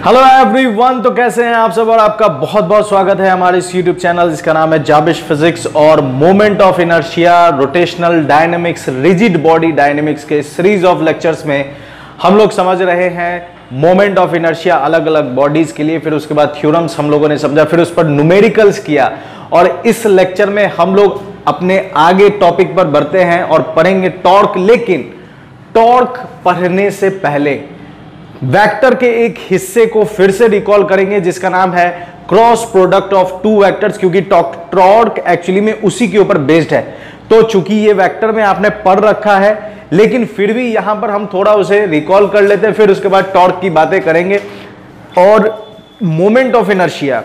Hello everyone, तो कैसे हैं आप सब और आपका बहुत बहुत स्वागत है हमारे इस यूट्यूब चैनल जिसका नाम है जाबिश फिजिक्स और moment of inertia, rotational dynamics, rigid body dynamics के सीरीज ऑफ लेक्चर्स में हम लोग समझ रहे हैं मोमेंट ऑफ इनर्शिया अलग अलग बॉडीज के लिए। फिर उसके बाद थ्योरम्स हम लोगों ने समझा, फिर उस पर न्यूमेरिकल्स किया और इस लेक्चर में हम लोग अपने आगे टॉपिक पर बढ़ते हैं और पढ़ेंगे टॉर्क। लेकिन टॉर्क पढ़ने से पहले वेक्टर के एक हिस्से को फिर से रिकॉल करेंगे जिसका नाम है cross product of two vectors, क्योंकि टॉर्क एक्चुअली में उसी के ऊपर बेस्ड है। तो चूंकि ये वेक्टर में आपने पढ़ रखा है, लेकिन फिर भी यहां पर हम थोड़ा उसे रिकॉल कर लेते हैं, फिर उसके बाद टॉर्क की बातें करेंगे। और moment of inertia,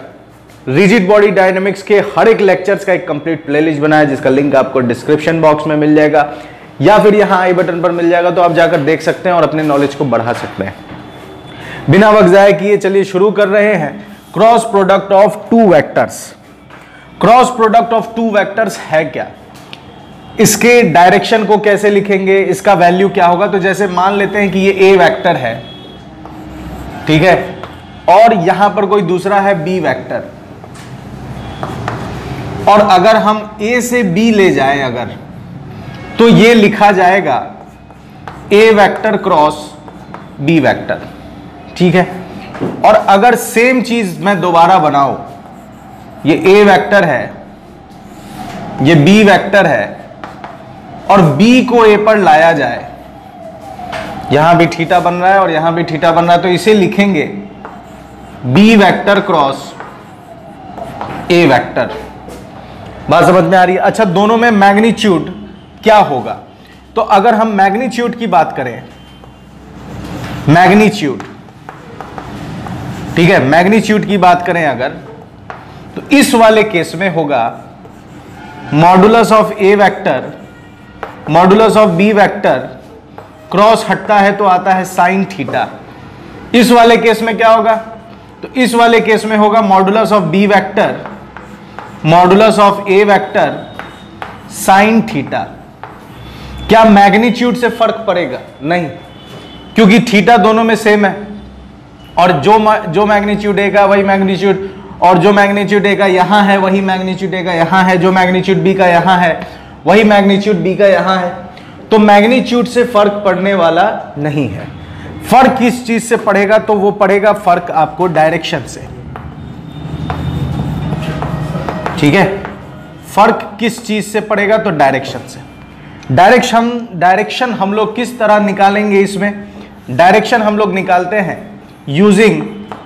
rigid body dynamics के हर एक लेक्चर्स का एक कंप्लीट प्लेलिस्ट बना है जिसका लिंक आपको डिस्क्रिप्शन बॉक्स में मिल जाएगा या फिर यहां आई बटन पर मिल जाएगा, तो आप जाकर देख सकते हैं और अपने नॉलेज को बढ़ा सकते हैं। बिना वक्त जाए किए चलिए शुरू कर रहे हैं। Cross product of two vectors. Cross product of two vectors है क्या, इसके डायरेक्शन को कैसे लिखेंगे, इसका वैल्यू क्या होगा। तो जैसे मान लेते हैं कि ये ए वेक्टर है, ठीक है, और यहां पर कोई दूसरा है बी वेक्टर, और अगर हम ए से बी ले जाएं अगर, तो ये लिखा जाएगा ए वेक्टर क्रॉस बी वेक्टर, ठीक है। और अगर सेम चीज मैं दोबारा बनाऊं, ये ए वेक्टर है, ये बी वेक्टर है, और बी को ए पर लाया जाए, यहां भी थीटा बन रहा है और यहां भी थीटा बन रहा है, तो इसे लिखेंगे B vector cross A vector. बात समझ में आ रही है? अच्छा, दोनों में मैग्नीट्यूड क्या होगा। तो अगर हम मैग्नीट्यूड की बात करें, मैग्नीट्यूड, ठीक है, मैग्नीट्यूड की बात करें अगर, तो इस वाले केस में होगा modulus of A vector modulus of B vector, cross हटता है तो आता है साइन थीटा। इस वाले केस में क्या होगा, तो इस वाले केस में होगा modulus of B vector modulus of A vector sine theta. क्या मैग्नीट्यूड से फर्क पड़ेगा? नहीं, क्योंकि थीटा दोनों में सेम है, और जो मैग्नीट्यूड ए का वही मैग्नीट्यूड, और जो मैग्नीट्यूड ए का यहां है वही मैग्नीट्यूड ए का यहां है, जो मैग्नीट्यूड बी का यहां है वही मैग्नीट्यूड बी का यहां है। तो मैग्नीट्यूड से फर्क पड़ने वाला नहीं है। फर्क किस चीज से पड़ेगा, तो वो पड़ेगा फर्क आपको डायरेक्शन से, ठीक है। फर्क किस चीज से पड़ेगा, तो डायरेक्शन से। डायरेक्शन हम लोग किस तरह निकालेंगे, इसमें डायरेक्शन हम लोग निकालते हैं using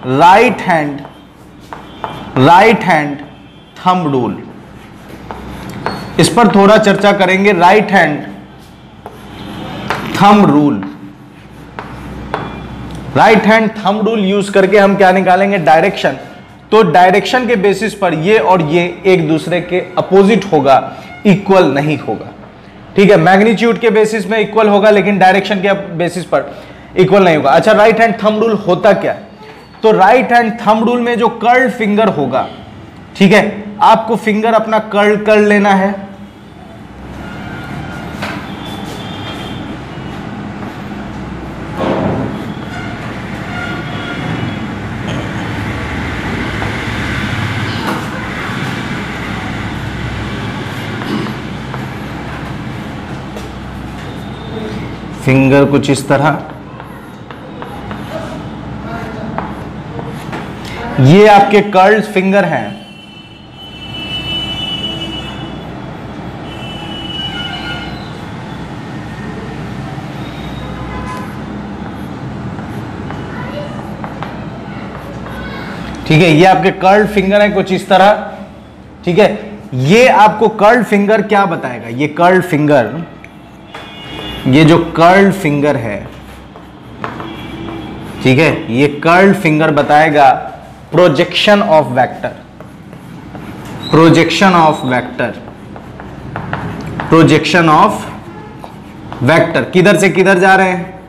right hand thumb rule. इस पर थोड़ा चर्चा करेंगे। Right hand thumb rule, right hand thumb rule use करके हम क्या निकालेंगे, डायरेक्शन। तो डायरेक्शन के बेसिस पर ये और ये एक दूसरे के अपोजिट होगा, इक्वल नहीं होगा, ठीक है। मैग्नीट्यूड के बेसिस में इक्वल होगा, लेकिन डायरेक्शन के बेसिस पर इक्वल नहीं होगा। अच्छा, राइट हैंड थंब रूल होता क्या, तो राइट हैंड थंब रूल में जो कर्ल फिंगर होगा, ठीक है, आपको फिंगर अपना कर्ल कर लेना है, फिंगर कुछ इस तरह, ये आपके कर्ल्ड फिंगर हैं, ठीक है। ये आपके कर्ल्ड फिंगर हैं कुछ इस तरह, ठीक है। ये आपको कर्ल्ड फिंगर क्या बताएगा, ये कर्ल्ड फिंगर, ये जो कर्ल्ड फिंगर है, ठीक है, ये कर्ल्ड फिंगर बताएगा projection of vector, projection of vector, projection of vector, किधर से किधर जा रहे हैं।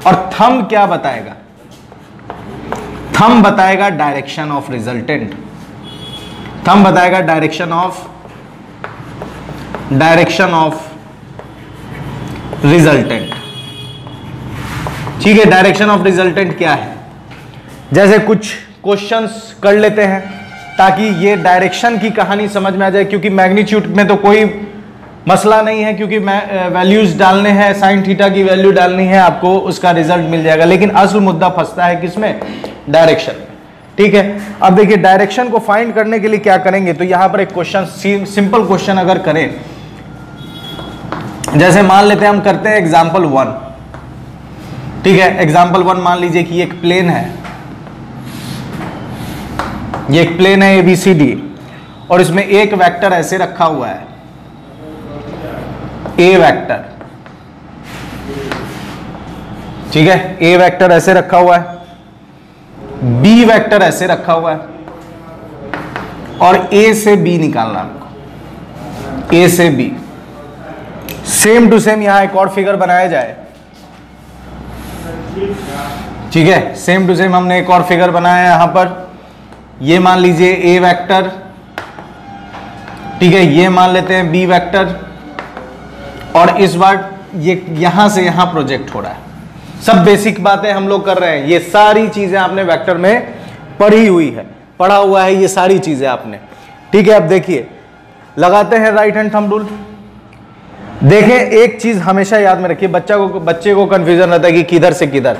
और थंब क्या बताएगा, थंब बताएगा डायरेक्शन ऑफ रिजल्टेंट, थंब बताएगा डायरेक्शन ऑफ रिजल्टेंट, ठीक है। डायरेक्शन ऑफ रिजल्टेंट क्या है, जैसे कुछ क्वेश्चंस कर लेते हैं ताकि ये डायरेक्शन की कहानी समझ में आ जाए, क्योंकि मैग्नीट्यूड में तो कोई मसला नहीं है, क्योंकि वैल्यूज डालने हैं, साइन थीटा की वैल्यू डालनी है, आपको उसका रिजल्ट मिल जाएगा। लेकिन असल मुद्दा फंसता है किसमें? डायरेक्शन में। ठीक है, अब देखिए डायरेक्शन को फाइंड करने के लिए क्या करेंगे, तो यहां पर एक क्वेश्चन, सिंपल क्वेश्चन अगर करें, जैसे मान लेते हैं हम करते हैं एग्जाम्पल 1। ठीक है, एग्जाम्पल 1 मान लीजिए कि एक प्लेन है, ये एक प्लेन है ABCD, और इसमें एक वेक्टर ऐसे रखा हुआ है, A वेक्टर। ठीक है, A वेक्टर ऐसे रखा हुआ है, B वेक्टर ऐसे रखा हुआ है, और A से B निकालना हमको, A से B। सेम टू सेम यहां एक और फिगर बनाया जाए। ठीक है, सेम टू सेम हमने एक और फिगर बनाया है यहां पर। ये मान लीजिए A वेक्टर, ठीक है, ये मान लेते हैं B वेक्टर, और इस बार ये यहां से यहां प्रोजेक्ट हो रहा है। सब बेसिक बातें हम लोग कर रहे हैं, ये सारी चीजें आपने वेक्टर में पढ़ी हुई है, पढ़ा हुआ है ये सारी चीजें आपने। ठीक है, अब देखिए लगाते हैं राइट हैंड थंब रूल। देखें, एक चीज हमेशा याद में रखिए, बच्चे को कंफ्यूजन रहता है कि किधर से किधर।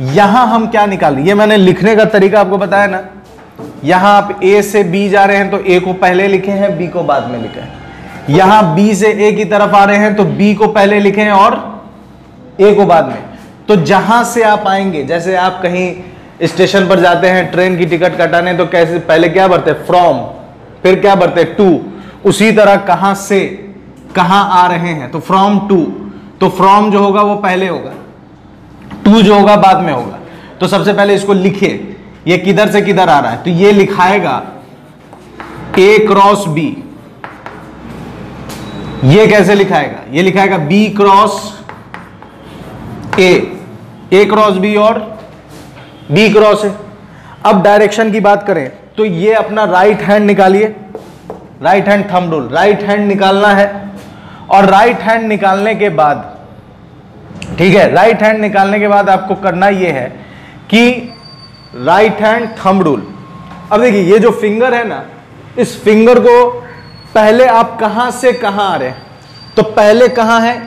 यहां हम क्या निकाल, ये मैंने लिखने का तरीका आपको बताया ना, यहां आप A से B जा रहे हैं तो A को पहले लिखे हैं, B को बाद में लिखे हैं। यहां B से A की तरफ आ रहे हैं तो B को पहले लिखे हैं और A को बाद में। तो जहां से आप आएंगे, जैसे आप कहीं स्टेशन पर जाते हैं ट्रेन की टिकट कटाने, तो कैसे पहले क्या भरते हैं? फ्रॉम, फिर क्या भरते हैं? टू। उसी तरह कहां से कहां आ रहे हैं तो फ्रॉम टू, तो फ्रॉम जो होगा वो पहले होगा, टू जो होगा बाद में होगा। तो सबसे पहले इसको लिखिए, ये किधर से किधर आ रहा है, तो ये लिखाएगा A क्रॉस B। ये कैसे लिखाएगा? ये लिखाएगा B cross A, A cross B और B क्रॉस A। अब डायरेक्शन की बात करें तो ये अपना राइट हैंड निकालिए, right hand thumb rule, right hand निकालना है। और राइट हैंड निकालने के बाद, ठीक है, राइट हैंड निकालने के बाद आपको करना यह है कि राइट हैंड थंब रूल। अब देखिए ये जो फिंगर है ना, इस फिंगर को पहले आप कहां से कहां आ रहे हैं, तो पहले कहां है?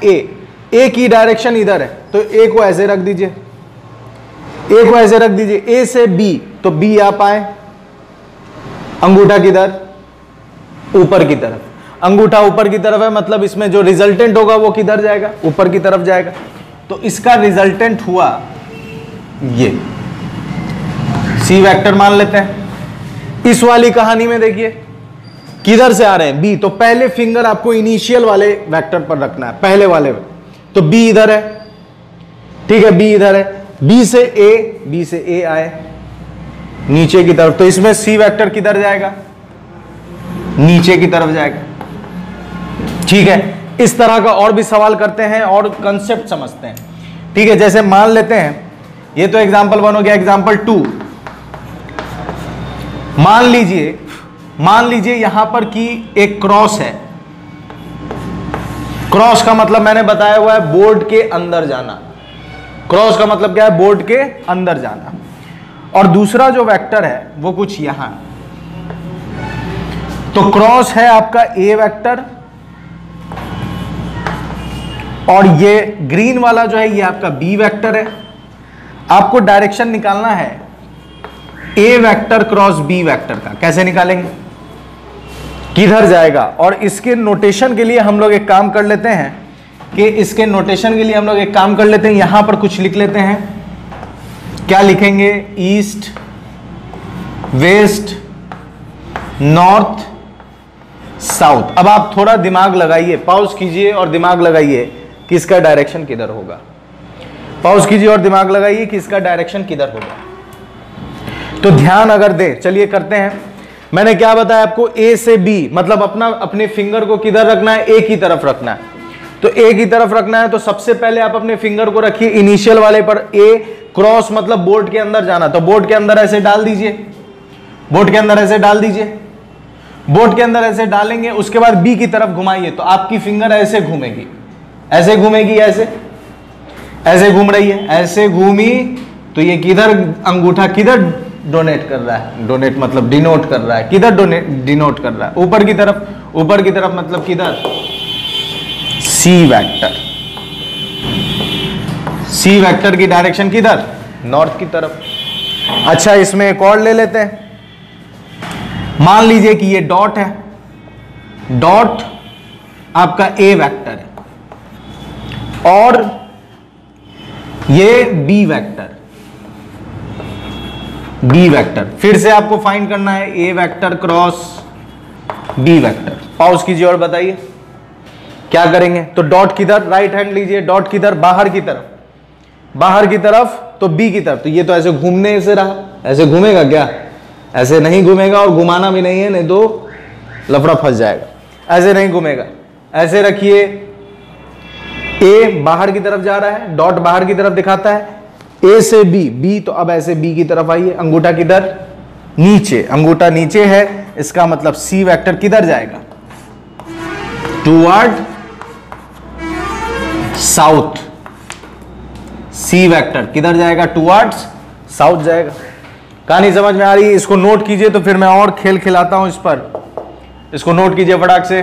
A की डायरेक्शन इधर है, तो A को ऐसे रख दीजिए, A को ऐसे रख दीजिए। A से B, तो B आप आए, अंगूठा किधर? ऊपर की तरफ। अंगूठा ऊपर की तरफ है, मतलब इसमें जो रिजल्टेंट होगा वो किधर जाएगा? ऊपर की तरफ जाएगा। तो इसका रिजल्टेंट हुआ ये C वेक्टर मान लेते हैं। इस वाली कहानी में देखिए किधर से आ रहे हैं? B, तो पहले फिंगर आपको इनिशियल वाले वेक्टर पर रखना है, पहले वाले में। तो B इधर है, ठीक है, B इधर है। B से A आए नीचे की तरफ, तो इसमें C वेक्टर किधर जाएगा? नीचे की तरफ जाएगा। ठीक है, इस तरह का और भी सवाल करते हैं और कंसेप्ट समझते हैं। ठीक है, जैसे मान लेते हैं, ये तो एग्जाम्पल 1 हो गया। एग्जाम्पल 2 मान लीजिए यहां पर कि एक क्रॉस है। क्रॉस का मतलब मैंने बताया हुआ है बोर्ड के अंदर जाना। क्रॉस का मतलब क्या है? बोर्ड के अंदर जाना। और दूसरा जो वेक्टर है वो कुछ यहां, तो क्रॉस है आपका A वेक्टर, और ये ग्रीन वाला जो है ये आपका B वेक्टर है। आपको डायरेक्शन निकालना है A vector cross B vector का। कैसे निकालेंगे? किधर जाएगा? और इसके नोटेशन के लिए हम लोग एक काम कर लेते हैं यहां पर कुछ लिख लेते हैं। क्या लिखेंगे? East, west, north, south. अब आप थोड़ा दिमाग लगाइए, पॉज कीजिए और दिमाग लगाइए कि इसका डायरेक्शन किधर होगा। पॉज कीजिए और दिमाग लगाइए कि इसका डायरेक्शन किधर होगा। तो ध्यान अगर दें, चलिए करते हैं। मैंने क्या बताया आपको? A से B, मतलब अपने फिंगर को किधर रखना है? A की तरफ रखना है। तो A की तरफ रखना है तो सबसे पहले आप अपने फिंगर को रखिए इनिशियल वाले पर। A क्रॉस मतलब बोर्ड के अंदर जाना, तो बोर्ड के अंदर ऐसे डाल दीजिए, बोर्ड के अंदर ऐसे डाल दीजिए। बोर्ड के अंदर ऐसे डालेंगे, उसके बाद B की तरफ घुमाइए, तो आपकी फिंगर ऐसे घूमेगी, ऐसे घूमेगी, ऐसे घूम रही है, ऐसे घूमी तो ये किधर अंगूठा किधर डोनेट कर रहा है, डोनेट मतलब डिनोट कर रहा है, किधर डिनोट कर रहा है, ऊपर की तरफ, ऊपर की तरफ मतलब किधर, सी वेक्टर, सी वेक्टर की डायरेक्शन किधर, नॉर्थ की तरफ। अच्छा इसमें एक और ले लेते हैं, मान लीजिए कि ये डॉट है, डॉट आपका ए वेक्टर है और ये बी वेक्टर, बी वेक्टर, फिर से आपको फाइंड करना है A vector cross B vector. Pause कीजिए और बताइए क्या करेंगे। तो डॉट किधर, राइट हैंड लीजिए, डॉट किधर, बाहर की तरफ, बाहर की तरफ तो बी की तरफ, तो ये तो ऐसे घूमने से रहा, ऐसे घूमेगा क्या, ऐसे नहीं घूमेगा और घुमाना भी नहीं है, नहीं तो लफड़ा फंस जाएगा, ऐसे नहीं घूमेगा। ऐसे रखिए, ए बाहर की तरफ जा रहा है, डॉट बाहर की तरफ दिखाता है, ए से बी, बी तो अब ऐसे बी की तरफ आइए, अंगूठा किधर, नीचे, अंगूठा नीचे है, इसका मतलब सी वेक्टर किधर जाएगा, टुवर्ड साउथ, सी वेक्टर किधर जाएगा, टुवर्ड्स साउथ जाएगा। कहानी समझ में आ रही है, इसको नोट कीजिए, तो फिर मैं और खेल खिलाता हूं इस पर, इसको नोट कीजिए फटाक से,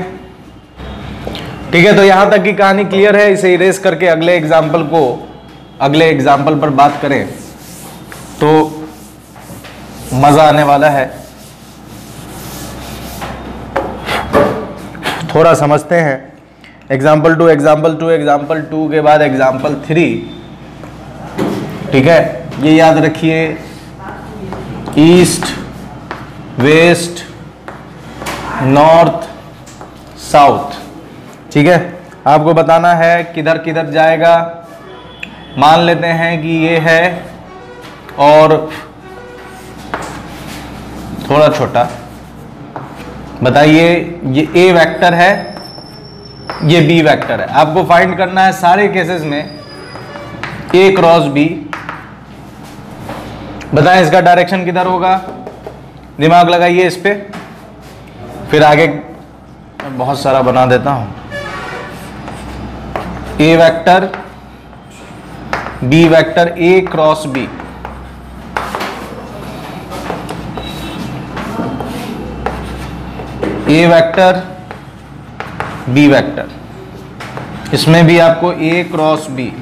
ठीक है। तो यहां तक की कहानी क्लियर है, इसे इरेज करके अगले एग्जाम्पल को, अगले एग्जाम्पल पर बात करें तो मजा आने वाला है। थोड़ा समझते हैं, एग्जाम्पल 2, एग्जाम्पल 2, एग्जाम्पल 2 के बाद एग्जाम्पल 3, ठीक है। ये याद रखिए, ईस्ट, वेस्ट, नॉर्थ, साउथ, ठीक है। आपको बताना है किधर किधर जाएगा। मान लेते हैं कि ये है और थोड़ा छोटा, बताइए ये ए वेक्टर है, ये बी वेक्टर है। आपको फाइंड करना है सारे केसेस में ए क्रॉस बी। बताएं इसका डायरेक्शन किधर होगा, दिमाग लगाइए इस पे, फिर आगे बहुत सारा बना देता हूं। ए वेक्टर, बी वेक्टर, ए क्रॉस बी, ए वेक्टर, बी वेक्टर, इसमें भी आपको ए क्रॉस बी,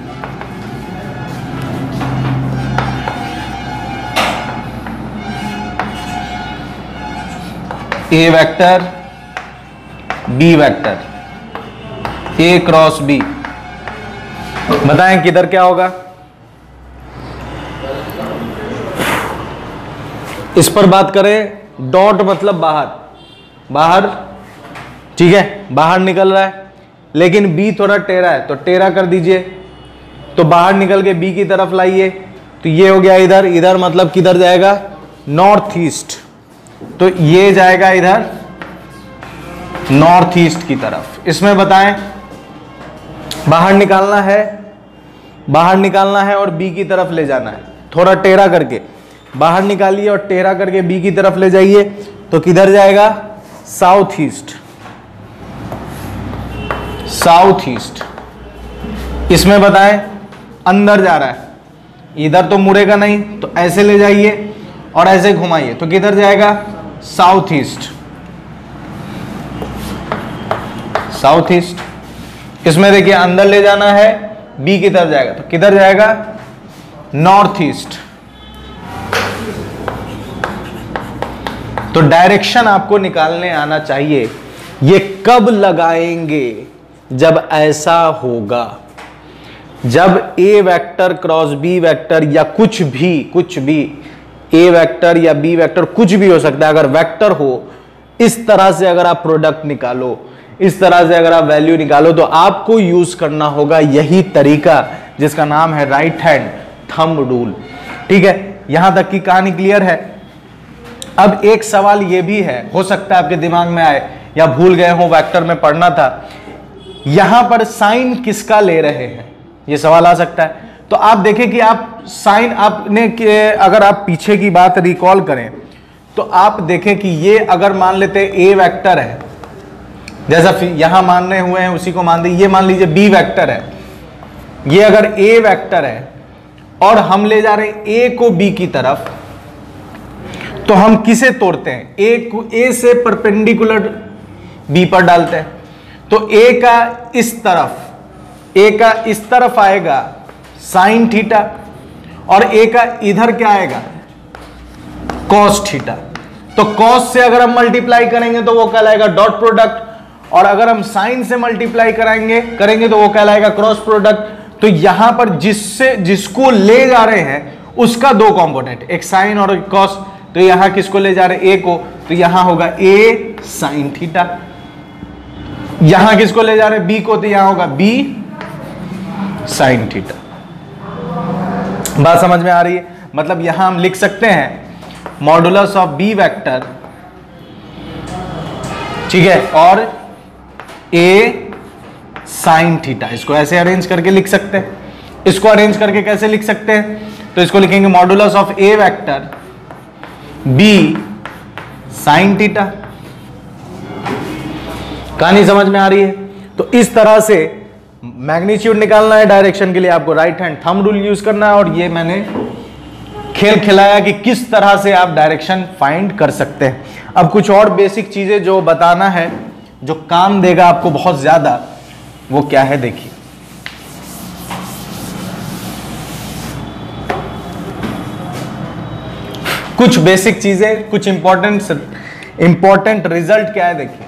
ए वेक्टर, बी वेक्टर, ए क्रॉस बी। बताएं किधर क्या होगा, इस पर बात करें, डॉट मतलब बाहर, बाहर, ठीक है, बाहर निकल रहा है, लेकिन बी थोड़ा टेढ़ा है तो टेढ़ा कर दीजिए, तो बाहर निकल के बी की तरफ लाइए, तो ये हो गया इधर, इधर मतलब किधर जाएगा, नॉर्थ ईस्ट, तो ये जाएगा इधर नॉर्थ ईस्ट की तरफ। इसमें बताएं बाहर निकालना है, बाहर निकालना है और बी की तरफ ले जाना है, थोड़ा टेढ़ा करके बाहर निकालिए और टेढ़ा करके बी की तरफ ले जाइए, तो किधर जाएगा, साउथ ईस्ट, साउथ ईस्ट। इसमें बताएं अंदर जा रहा है, इधर तो मुड़ेगा नहीं, तो ऐसे ले जाइए और ऐसे घुमाइए, तो किधर जाएगा, साउथ ईस्ट, साउथ ईस्ट। इसमें देखिए अंदर ले जाना है, बी की तरफ जाएगा, तो किधर जाएगा, नॉर्थ ईस्ट। तो डायरेक्शन आपको निकालने आना चाहिए। ये कब लगाएंगे, जब ऐसा होगा, जब ए वेक्टर क्रॉस बी वेक्टर या कुछ भी ए वेक्टर या बी वेक्टर कुछ भी हो सकता है, अगर वेक्टर हो, इस तरह से अगर आप प्रोडक्ट निकालो, इस तरह से अगर आप वैल्यू निकालो, तो आपको यूज करना होगा यही तरीका जिसका नाम है राइट हैंड थंब रूल, ठीक है। यहां तक की कहानी क्लियर है। अब एक सवाल यह भी है, हो सकता है आपके दिमाग में आए या भूल गए हो, वेक्टर में पढ़ना था, यहां पर साइन किसका ले रहे हैं, यह सवाल आ सकता है। तो आप देखें कि आप साइन आपने, अगर आप पीछे की बात रिकॉल करें तो आप देखें कि ये अगर मान लेते ए वेक्टर है, जैसा यहां मानने हुए हैं उसी को मान दीजिए, ये मान लीजिए बी वेक्टर है, ये अगर ए वेक्टर है और हम ले जा रहे हैं ए को बी की तरफ, तो हम किसे तोड़ते हैं? ए से परपेंडिकुलर बी पर डालते हैं। तो ए का इस तरफ आएगा साइन थीटा, और ए का इधर क्या आएगा? Cos theta. तो कॉस से अगर हम मल्टीप्लाई करेंगे तो वो कहलाएगा डॉट प्रोडक्ट, और अगर हम साइन से मल्टीप्लाई करेंगे तो वो कहलाएगा क्रॉस प्रोडक्ट। तो यहां पर जिसको ले जा रहे हैं उसका दो कंपोनेंट, एक साइन और एक कॉस। तो यहां किसको ले जा रहे हैं? ए को, तो यहां होगा ए साइन थीटा। यहां किसको ले जा रहे हैं? बी को, तो यहां होगा बी साइन थीटा। बात समझ में आ रही है? मतलब यहां हम लिख सकते हैं मॉडुलस ऑफ बी वेक्टर, ठीक है, और ए साइन थीटा। इसको ऐसे अरेंज करके लिख सकते हैं। इसको अरेंज करके कैसे लिख सकते हैं? तो इसको लिखेंगे modulus of A vector B sine theta. कहानी समझ में आ रही है? तो इस तरह से मैग्नीट्यूड निकालना है डायरेक्शन के लिए, आपको right hand thumb rule use करना है। और ये मैंने खेल खिलाया कि किस तरह से आप डायरेक्शन फाइंड कर सकते हैं। अब कुछ और बेसिक चीजें जो बताना है, जो काम देगा आपको बहुत ज्यादा, वो क्या है देखिए। कुछ बेसिक चीजें, कुछ इंपॉर्टेंट रिजल्ट क्या है देखिए।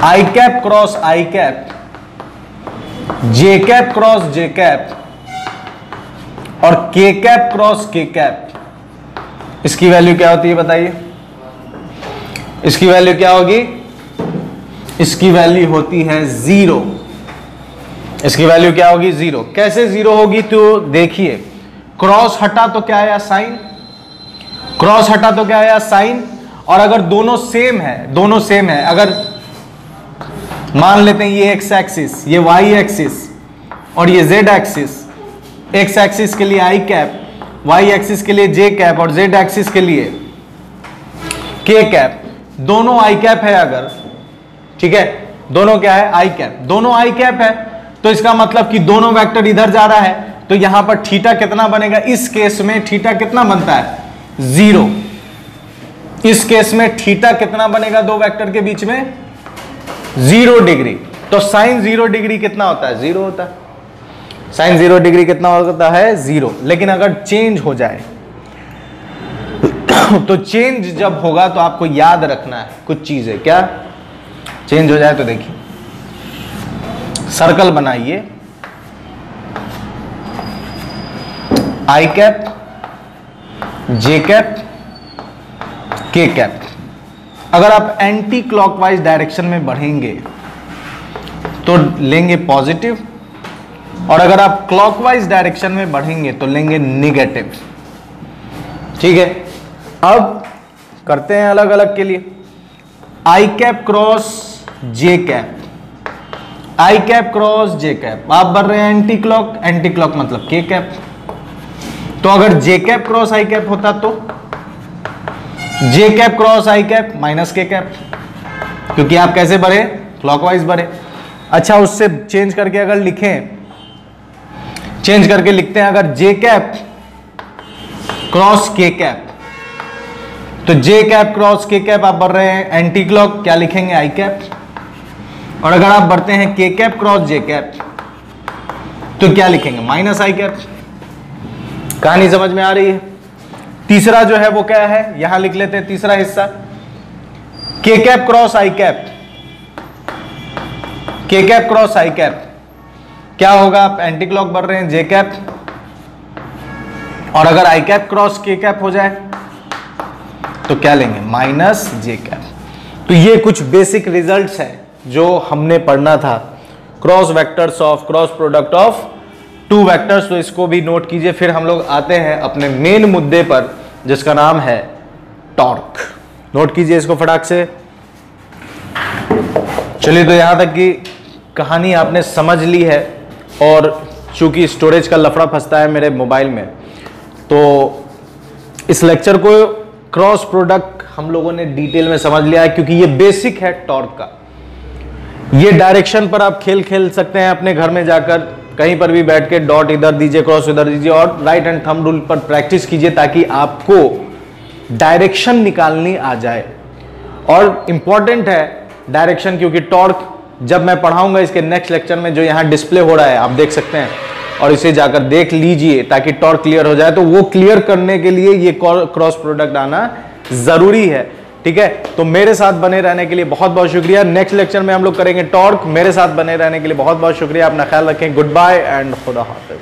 आई कैप क्रॉस आई कैप, जे कैप क्रॉस जे कैप, और के कैप क्रॉस के कैप, इसकी वैल्यू क्या होती है बताइए? इसकी वैल्यू क्या होगी? इसकी वैल्यू होती है 0। इसकी वैल्यू क्या होगी? 0। कैसे 0 होगी? तो देखिए, क्रॉस हटा तो क्या आया? साइन। क्रॉस हटा तो क्या आया? साइन। और अगर दोनों सेम है, अगर मान लेते हैं ये एक्स एक्सिस, ये वाई एक्सिस और ये जेड एक्सिस, एक्स एक्सिस के लिए आई कैप, वाई एक्सिस के लिए जे कैप और जेड एक्सिस के लिए के कैप, दोनों आई कैप है अगर, ठीक है, दोनों क्या है? आई कैप। दोनों आई कैप है तो इसका मतलब कि दोनों वेक्टर इधर जा रहा है, तो यहां पर थीटा कितना बनेगा? इस केस में थीटा कितना बनता है? 0। इस केस में थीटा कितना बनेगा दो वेक्टर के बीच में? 0 डिग्री। तो साइन 0 डिग्री कितना होता है? 0 होता है। साइन 0 डिग्री कितना होता है? 0। लेकिन अगर चेंज हो जाए तो चेंज जब होगा तो आपको याद रखना है कुछ चीजें। क्या चेंज हो जाए? तो देखिए, सर्कल बनाइए, आई कैप, जे कैप, के कैप। अगर आप एंटी क्लॉकवाइज डायरेक्शन में बढ़ेंगे तो लेंगे पॉजिटिव, और अगर आप क्लॉकवाइज डायरेक्शन में बढ़ेंगे तो लेंगे निगेटिव, ठीक है। अब करते हैं अलग अलग के लिए। आई कैप क्रॉस जे कैप, आई कैप क्रॉस जे कैप, आप बढ़ रहे हैं एंटी क्लॉक, एंटी क्लॉक मतलब के कैप। तो अगर जे कैप क्रॉस आई कैप होता तो जे कैप क्रॉस आई कैप माइनस के कैप, क्योंकि आप कैसे बढ़े? क्लॉकवाइज बढ़े। अच्छा, उससे चेंज करके अगर लिखें, चेंज करके लिखते हैं, अगर जे कैप क्रॉस के कैप, तो जे कैप क्रॉस के कैप आप बढ़ रहे हैं एंटी क्लॉक, क्या लिखेंगे? आई कैप। और अगर आप बढ़ते हैं के कैप क्रॉस जे कैप तो क्या लिखेंगे? माइनस आई कैप। कहानी समझ में आ रही है? तीसरा जो है वो क्या है, यहां लिख लेते हैं तीसरा हिस्सा, के कैप क्रॉस आई कैप, के कैप क्रॉस आई कैप क्या होगा? आप एंटी क्लॉक बढ़ रहे हैं जे कैप, और अगर आई कैप क्रॉस के कैप हो जाए तो क्या लेंगे? माइनस जे कैप। तो ये कुछ बेसिक रिजल्ट्स हैं जो हमने पढ़ना था, cross vectors of, cross product of two vectors. तो इसको भी नोट कीजिए। फिर हम लोग आते हैं अपने मेन मुद्दे पर जिसका नाम है टॉर्क। नोट कीजिए इसको फटाक से। चलिए, तो यहां तक की कहानी आपने समझ ली है, और चूंकि स्टोरेज का लफड़ा फंसता है मेरे मोबाइल में, तो इस लेक्चर को क्रॉस प्रोडक्ट हम लोगों ने डिटेल में समझ लिया है, क्योंकि ये बेसिक है टॉर्क का। ये डायरेक्शन पर आप खेल खेल सकते हैं अपने घर में जाकर, कहीं पर भी बैठ के डॉट इधर दीजिए, क्रॉस इधर दीजिए और राइट हैंड थंब रूल पर प्रैक्टिस कीजिए ताकि आपको डायरेक्शन निकालनी आ जाए। और इंपॉर्टेंट है डायरेक्शन, क्योंकि टॉर्क जब मैं पढ़ाऊंगा इसके नेक्स्ट लेक्चर में, जो यहां डिस्प्ले हो रहा है आप देख सकते हैं, और इसे जाकर देख लीजिए ताकि टॉर्क क्लियर हो जाए। तो वो क्लियर करने के लिए ये क्रॉस प्रोडक्ट आना जरूरी है, ठीक है। तो मेरे साथ बने रहने के लिए बहुत बहुत शुक्रिया। नेक्स्ट लेक्चर में हम लोग करेंगे टॉर्क। मेरे साथ बने रहने के लिए बहुत बहुत शुक्रिया। अपना ख्याल रखें। गुड बाय एंड खुदा हाफिज।